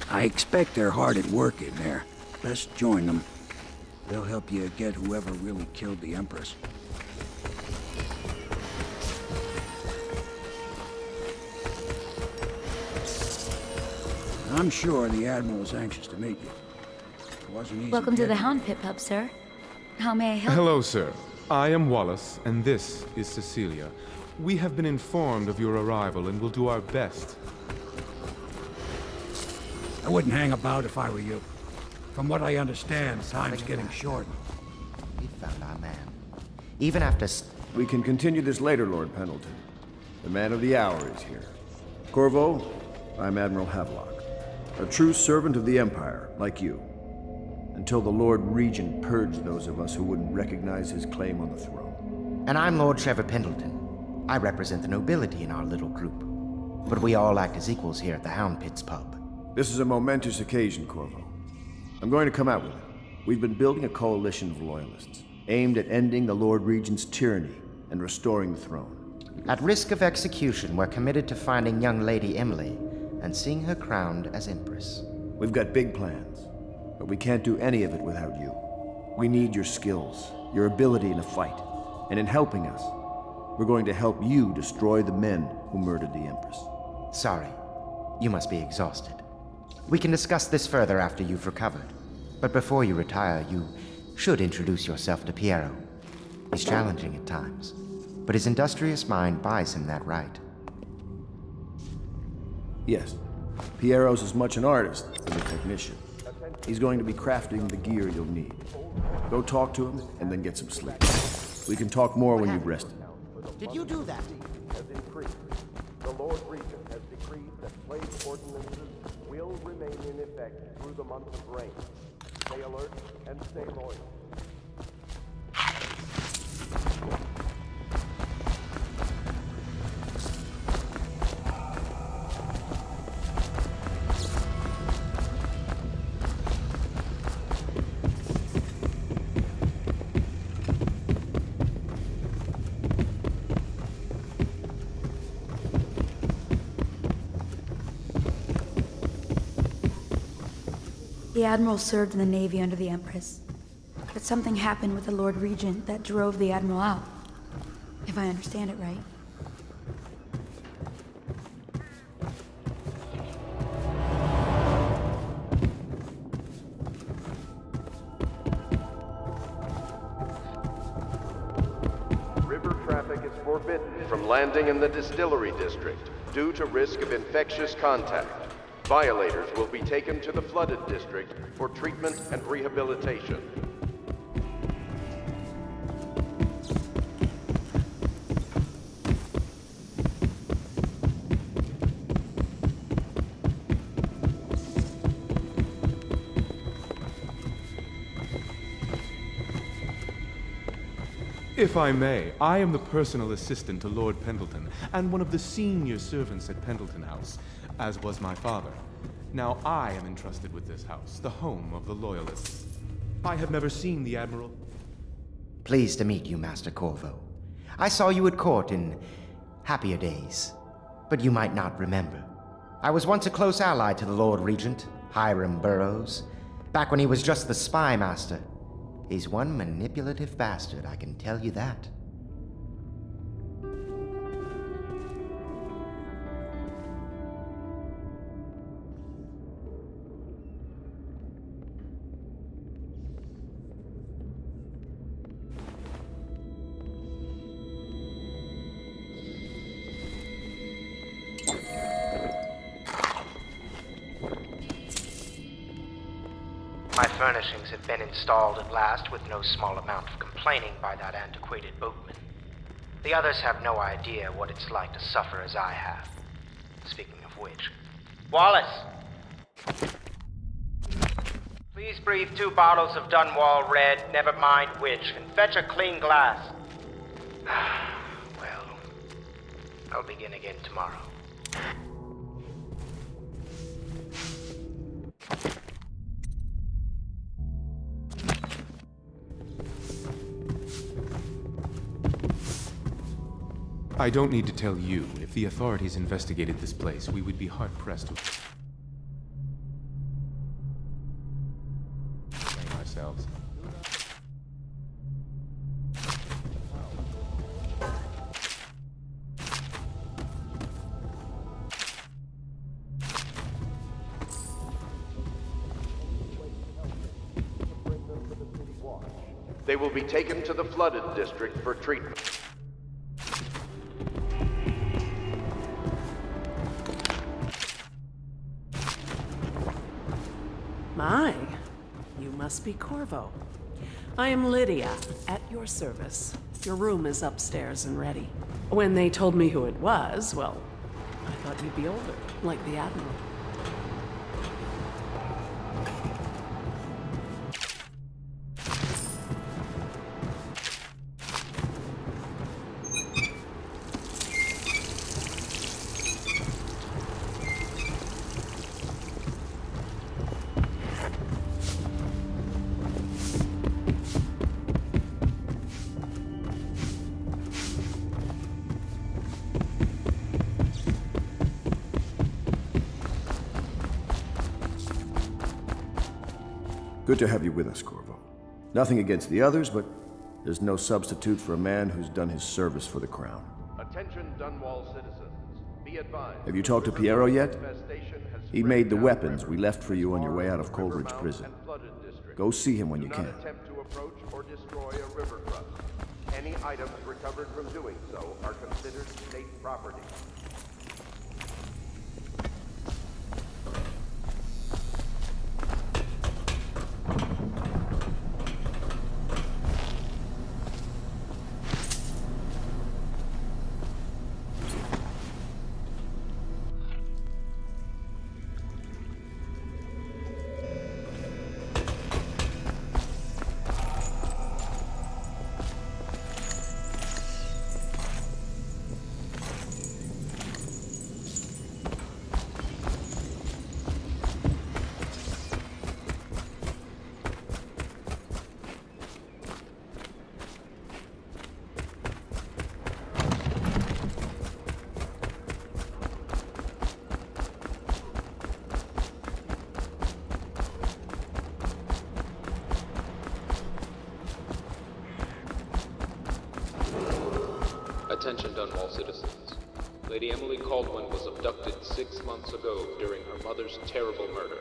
I expect they're hard at work in there. Best join them. They'll help you get whoever really killed the Empress. I'm sure the Admiral is anxious to meet you. It wasn't easy. Welcome to the Hound Pit Pub, sir. How may I help? Hello, sir. I am Wallace, and this is Cecilia. We have been informed of your arrival and will do our best. I wouldn't hang about if I were you. From what I understand, time's getting short. We found our man. Even after... We can continue this later, Lord Pendleton. The man of the hour is here. Corvo, I'm Admiral Havelock. A true servant of the Empire, like you. Until the Lord Regent purged those of us who wouldn't recognize his claim on the throne. And I'm Lord Trevor Pendleton. I represent the nobility in our little group. But we all act as equals here at the Hound Pit's pub. This is a momentous occasion, Corvo. I'm going to come out with it. We've been building a coalition of loyalists, aimed at ending the Lord Regent's tyranny and restoring the throne. At risk of execution, we're committed to finding young Lady Emily and seeing her crowned as Empress. We've got big plans, but we can't do any of it without you. We need your skills, your ability in a fight, and in helping us, we're going to help you destroy the men who murdered the Empress. Sorry, you must be exhausted. We can discuss this further after you've recovered. But before you retire, you should introduce yourself to Piero. He's challenging at times, but his industrious mind buys him that right. Yes, Piero's as much an artist as a technician. He's going to be crafting the gear you'll need. Go talk to him, and then get some sleep. We can talk more when you've rested. Did you do that? Has increased. The Lord Regent has decreed that place ordinances will remain in effect through the month of rain. Stay alert and stay loyal. The Admiral served in the Navy under the Empress. But something happened with the Lord Regent that drove the Admiral out. If I understand it right. River traffic is forbidden from landing in the distillery district due to risk of infectious contact. Violators will be taken to the flooded district for treatment and rehabilitation. If I may, I am the personal assistant to Lord Pendleton, and one of the senior servants at Pendleton House, as was my father. Now I am entrusted with this house, the home of the Loyalists. I have never seen the Admiral. Pleased to meet you, Master Corvo. I saw you at court in happier days, but you might not remember. I was once a close ally to the Lord Regent, Hiram Burrows, back when he was just the spy master. He's one manipulative bastard, I can tell you that. My furnishings have been installed at last with no small amount of complaining by that antiquated boatman. The others have no idea what it's like to suffer as I have. Speaking of which... Wallace! Please breathe 2 bottles of Dunwall Red, never mind which, and fetch a clean glass. Well, I'll begin again tomorrow. I don't need to tell you, if the authorities investigated this place, we would be hard-pressed to... themselves. They will be taken to the flooded district for treatment. My, you must be Corvo. I am Lydia, at your service. Your room is upstairs and ready. When they told me who it was, well, I thought you'd be older, like the Admiral. Good to have you with us, Corvo. Nothing against the others, but there's no substitute for a man who's done his service for the crown. Attention Dunwall citizens. Be advised. Have you talked to Piero yet? He made the weapons we left for you on your way out of Coleridge Prison. Go see him when you can. Do not attempt to approach or destroy a riverfront. Any items recovered from doing so are considered state property. Attention Dunwall citizens. Lady Emily Kaldwin was abducted 6 months ago during her mother's terrible murder.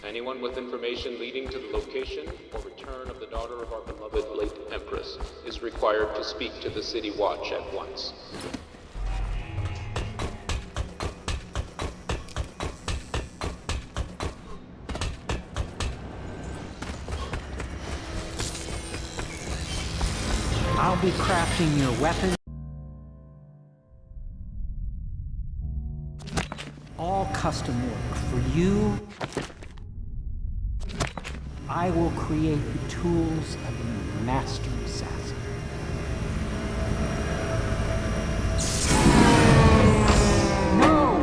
Anyone with information leading to the location or return of the daughter of our beloved late Empress is required to speak to the City Watch at once. I'll be crafting your weapon. All custom work for you. I will create the tools of a master assassin. No!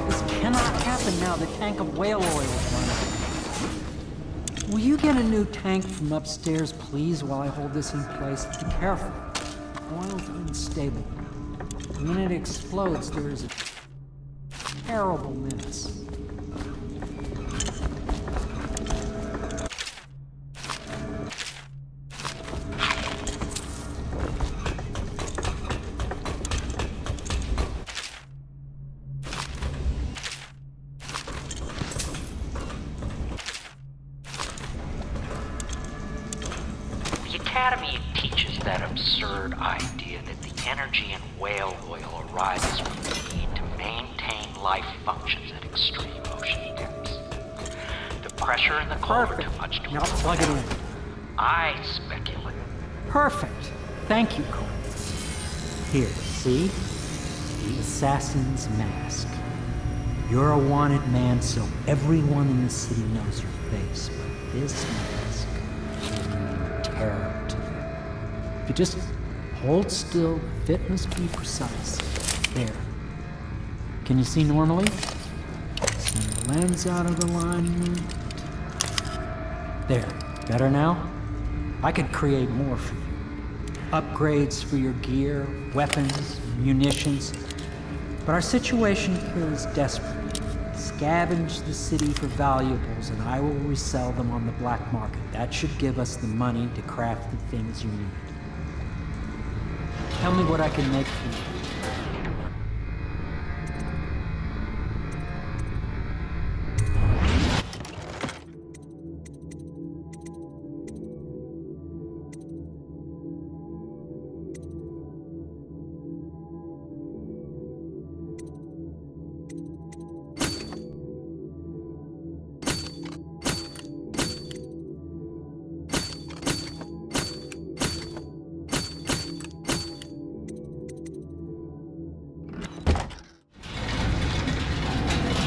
This cannot happen now. The tank of whale oil is running. Will you get a new tank from upstairs, please, while I hold this in place? Be careful. Oil's unstable. When it explodes, there is a terrible menace. The Academy teaches that absurd idea that the energy in whale oil arises from the need to maintain life functions at extreme ocean depths. The pressure in the core too much to Now plug it in. I speculate. Perfect. Thank you, Cole. Here, see? The assassin's mask. You're a wanted man, so everyone in the city knows your face, but this mask will mean terror to you. If you just hold still, the fit must be precise. There. Can you see normally? Send the lens out of alignment. There. Better now? I could create more for you. Upgrades for your gear, weapons, munitions. But our situation here is desperate. Scavenge the city for valuables, and I will resell them on the black market. That should give us the money to craft the things you need. Tell me what I can make for you.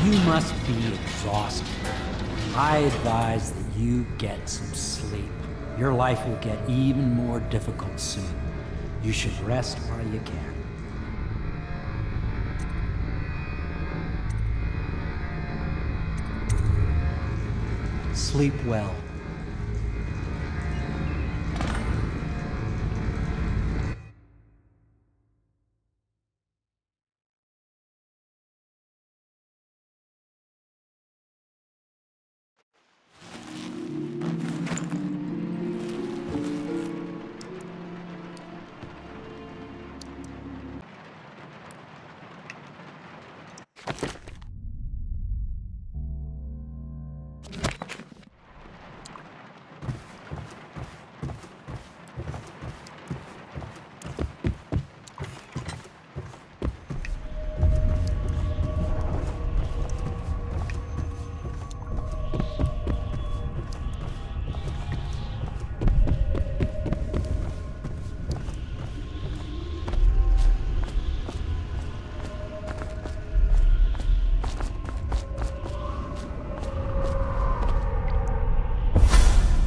You must be exhausted. I advise that you get some sleep. Your life will get even more difficult soon. You should rest while you can. Sleep well.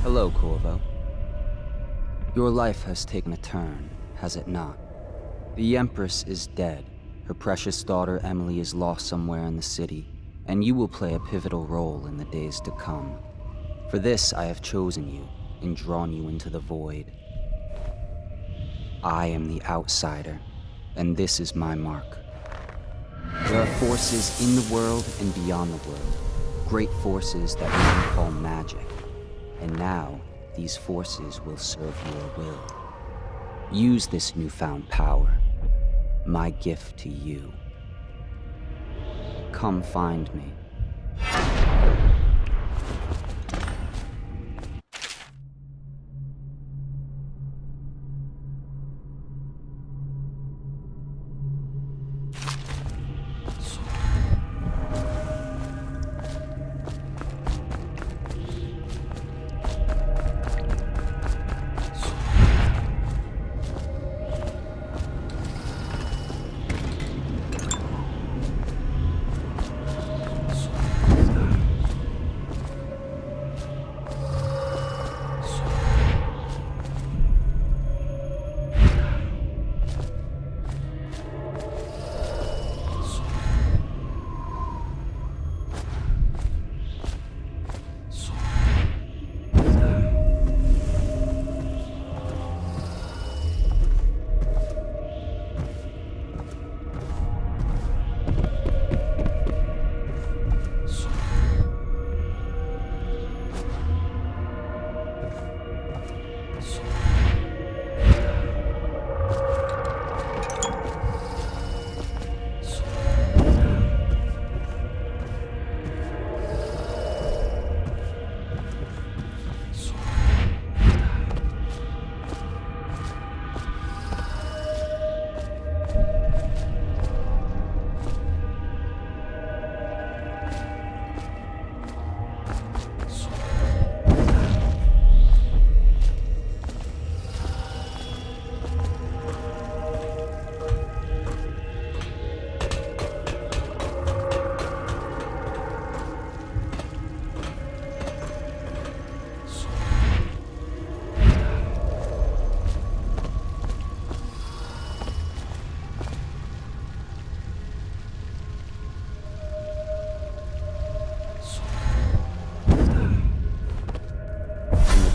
Hello, Corvo. Your life has taken a turn, has it not? The Empress is dead. Her precious daughter Emily is lost somewhere in the city, and you will play a pivotal role in the days to come. For this, I have chosen you and drawn you into the void. I am the outsider, and this is my mark. There are forces in the world and beyond the world, great forces that we call magic. And now, these forces will serve your will. Use this newfound power, my gift to you. Come find me.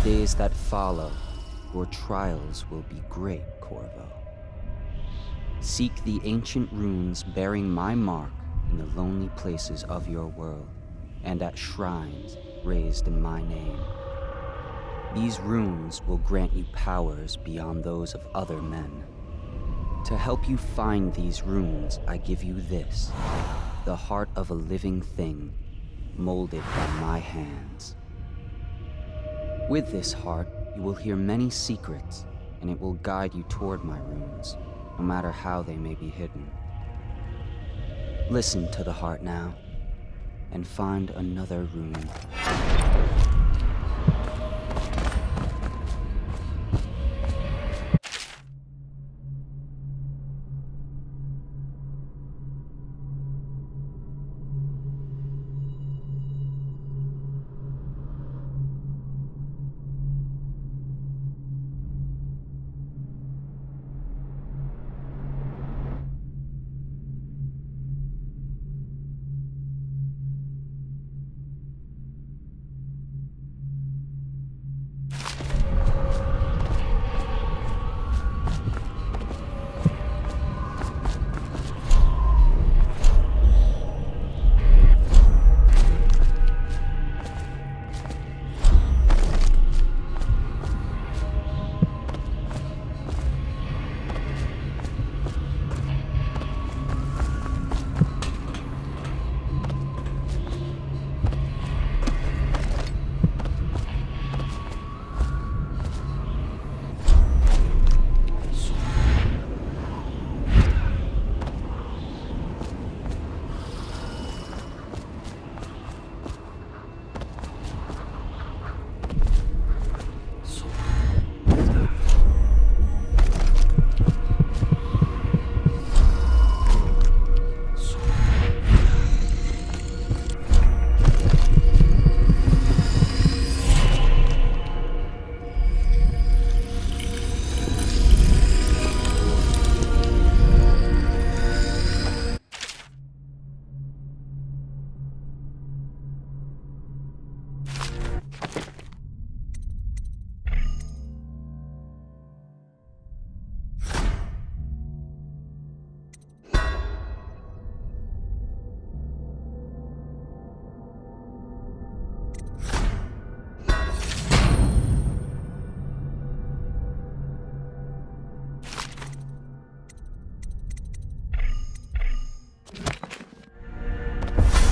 Days that follow, your trials will be great, Corvo. Seek the ancient runes bearing my mark in the lonely places of your world, and at shrines raised in my name. These runes will grant you powers beyond those of other men. To help you find these runes, I give you this, the heart of a living thing, molded by my hands. With this heart, you will hear many secrets, and it will guide you toward my runes, no matter how they may be hidden. Listen to the heart now, and find another rune.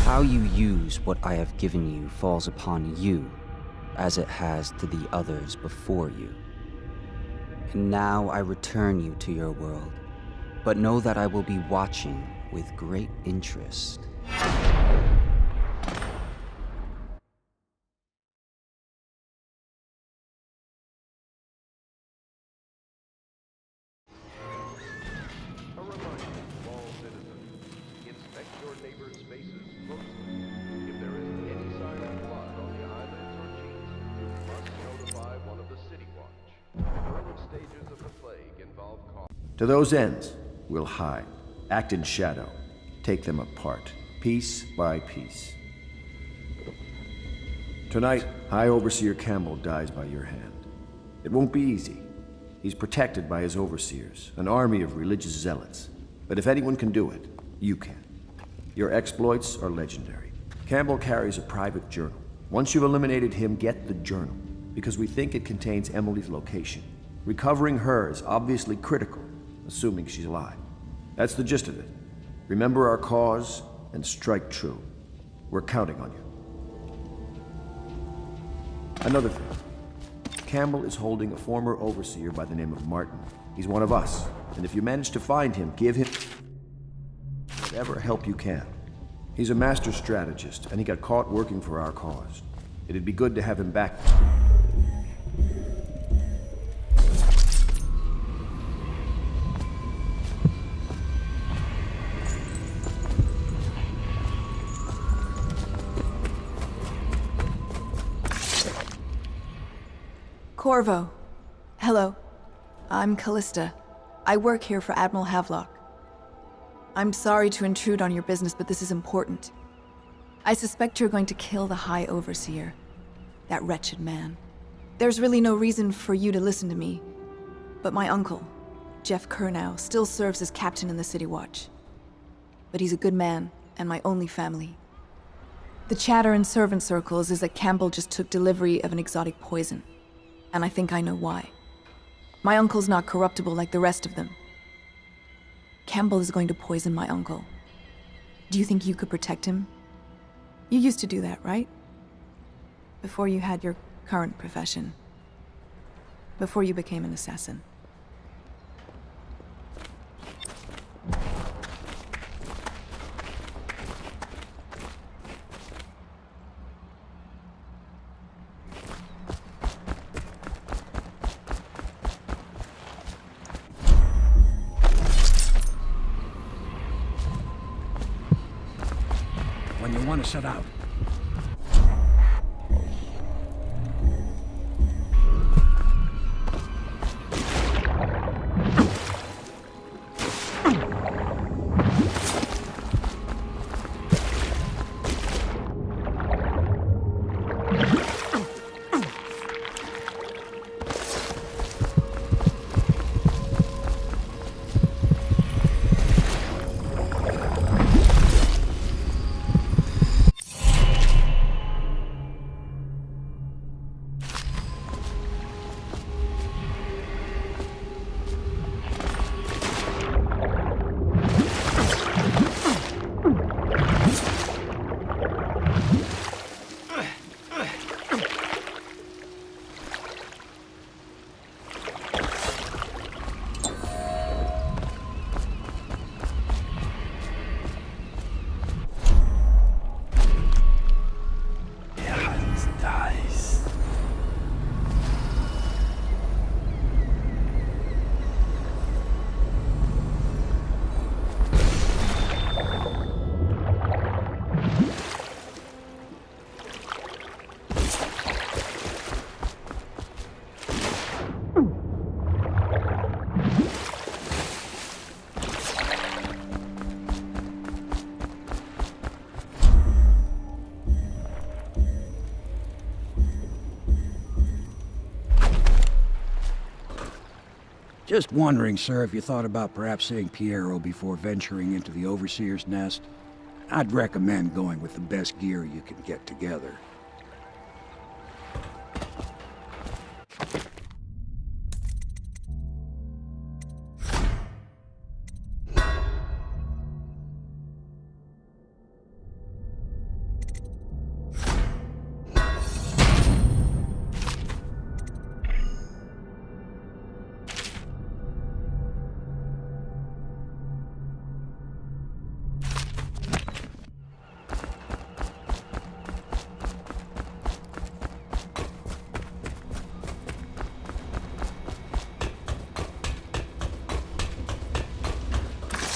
How you use what I have given you falls upon you, as it has to the others before you. And now I return you to your world, but know that I will be watching with great interest. To those ends, we'll hide, act in shadow, take them apart, piece by piece. Tonight, High Overseer Campbell dies by your hand. It won't be easy. He's protected by his overseers, an army of religious zealots. But if anyone can do it, you can. Your exploits are legendary. Campbell carries a private journal. Once you've eliminated him, get the journal, because we think it contains Emily's location. Recovering her is obviously critical, assuming she's alive. That's the gist of it. Remember our cause and strike true. We're counting on you. Another thing. Campbell is holding a former overseer by the name of Martin. He's one of us, and if you manage to find him, give him whatever help you can. He's a master strategist, and he got caught working for our cause. It'd be good to have him back. Corvo. Hello. I'm Callista. I work here for Admiral Havelock. I'm sorry to intrude on your business, but this is important. I suspect you're going to kill the High Overseer. That wretched man. There's really no reason for you to listen to me, but my uncle, Jeff Kernow, still serves as captain in the City Watch. But he's a good man, and my only family. The chatter in servant circles is that Campbell just took delivery of an exotic poison, and I think I know why. My uncle's not corruptible like the rest of them. Campbell is going to poison my uncle. Do you think you could protect him? You used to do that, right? Before you had your current profession. Before you became an assassin. When you want to set out. Just wondering, sir, if you thought about perhaps seeing Piero before venturing into the Overseer's nest. I'd recommend going with the best gear you can get together.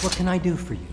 What can I do for you?